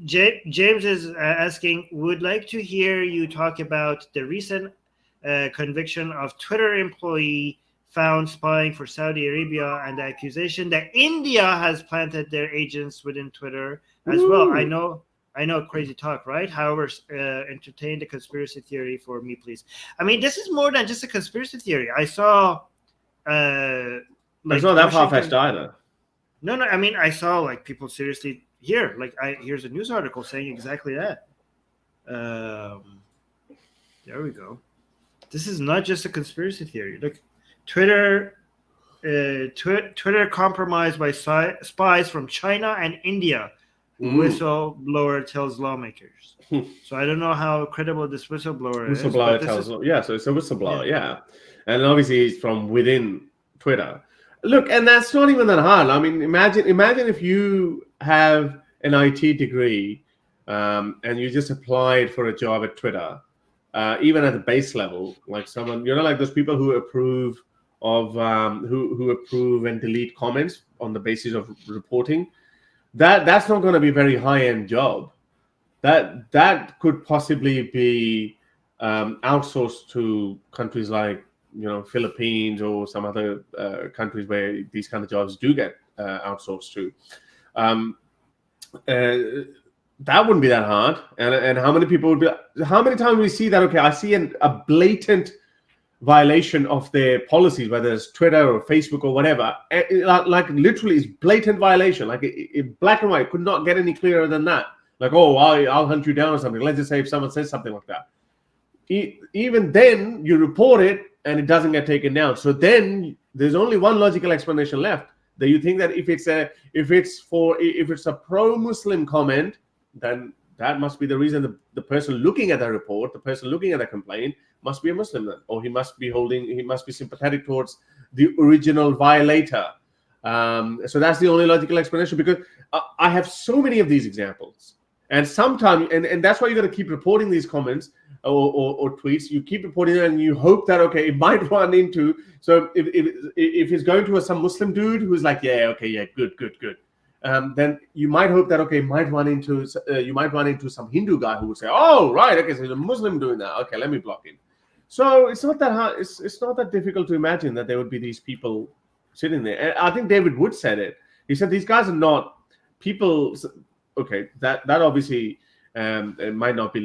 James is asking, would like to hear you talk about the recent conviction of Twitter employee found spying for Saudi Arabia and the accusation that India has planted their agents within Twitter as well. I know, crazy talk, right? However, entertain the conspiracy theory for me, please. I mean, this is more than just a conspiracy theory. I saw, it's not that far-fetched either. No. I mean, I saw like people seriously here. Like, here's a news article saying exactly that. There we go. This is not just a conspiracy theory. Look, Twitter compromised by spies from China and India. Whistleblower tells lawmakers. So I don't know how credible this whistleblower is. Whistleblower tells, so it's a whistleblower, yeah. And obviously it's from within Twitter. Look, and that's not even that hard. I mean, imagine if you have an IT degree and you just applied for a job at Twitter, even at the base level, like someone, like those people who approve of who approve and delete comments on the basis of reporting. That's not going to be a very high-end job. That could possibly be outsourced to countries like Philippines or some other countries where these kind of jobs do get outsourced to. That wouldn't be that hard. And how many people would be? How many times we see that? Okay, I see a blatant violation of their policies, whether it's Twitter or Facebook or whatever. Like literally, it's blatant violation. Like it black and white, could not get any clearer than that. Like, oh, I'll hunt you down or something. Let's just say if someone says something like that, even then you report it and it doesn't get taken down. So then there's only one logical explanation left. That you think that if it's a pro-Muslim comment, then that must be the reason the person looking at the report, the person looking at the complaint, must be a Muslim then, or he must be sympathetic towards the original violator. So that's the only logical explanation, because I have so many of these examples, and sometimes, and that's why you got to keep reporting these comments or tweets. You keep reporting them, and you hope that it might run into. So if it's going to some Muslim dude who's like, good. Then you might hope that you might run into some Hindu guy who would say, oh right, okay, so there's a Muslim doing that, okay, let me block him. So it's not that hard. It's not that difficult to imagine that there would be these people sitting there. And I think David Wood said it. He said these guys are not people. Okay, that obviously it might not be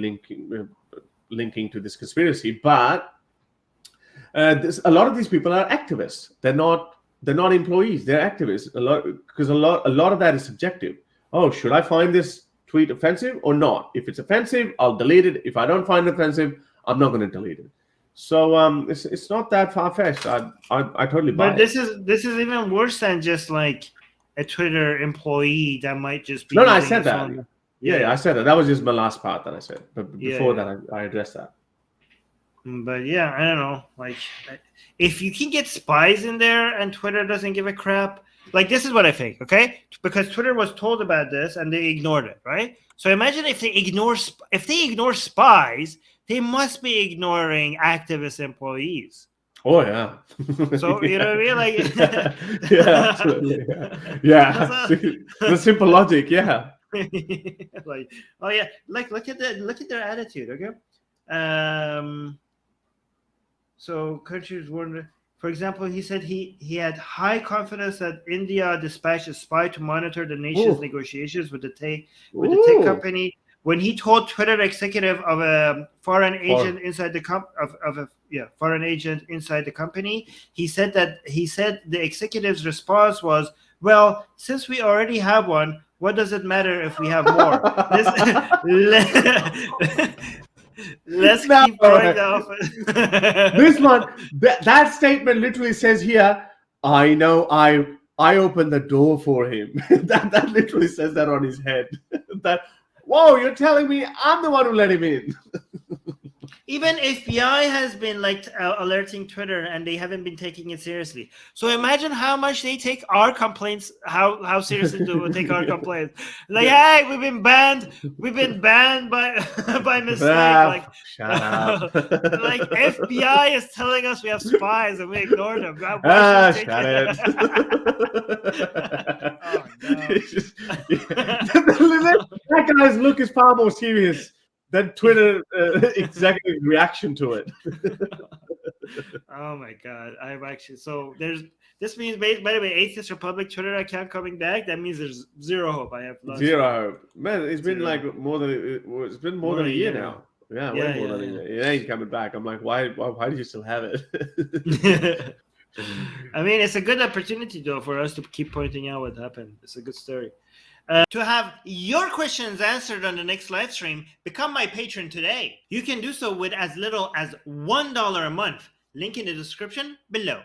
linking to this conspiracy, but a lot of these people are activists. They're not employees. They're activists. Because a lot of that is subjective. Oh, should I find this tweet offensive or not? If it's offensive, I'll delete it. If I don't find it offensive, I'm not going to delete it. So it's not that far-fetched. I totally buy it. But this is even worse than just like a Twitter employee that might just be. No, I said that. Yeah, I said that. That was just my last part that I said. But before that, I addressed that. But yeah, I don't know. Like, if you can get spies in there and Twitter doesn't give a crap, like this is what I think, okay? Because Twitter was told about this and they ignored it, right? So imagine if they ignore spies, they must be ignoring activist employees. Oh yeah. So you know what I mean? Like, yeah, absolutely. Yeah. The simple logic, yeah. Like, oh yeah, like look at their attitude, okay? So countries warned. For example, he said he had high confidence that India dispatched a spy to monitor the nation's negotiations with the tech company. When he told Twitter executive of a foreign agent inside the foreign agent inside the company, he said the executive's response was, "Well, since we already have one, what does it matter if we have more?" Let's keep going off. This one, that statement literally says here, I know I opened the door for him. that literally says that on his head. Whoa, you're telling me I'm the one who let him in. Even FBI has been like alerting Twitter, and they haven't been taking it seriously. So imagine how much they take our complaints, how seriously do we take our complaints? Like, hey, we've been banned by by mistake. Like, shut up. like FBI is telling us we have spies and we ignore them. Shut it. Oh, no. That guy's look is far more serious than Twitter executive reaction to it. Oh my God! I'm actually this means, by the way, Atheist Republic Twitter account coming back. That means there's zero hope. I have lost zero hope. Man, it's been Zero. like more than more than a year now. Yeah, way more than a year. It ain't coming back. I'm like, why do you still have it? I mean, it's a good opportunity though for us to keep pointing out what happened. It's a good story. To have your questions answered on the next live stream, become my patron today. You can do so with as little as $1 a month. Link in the description below.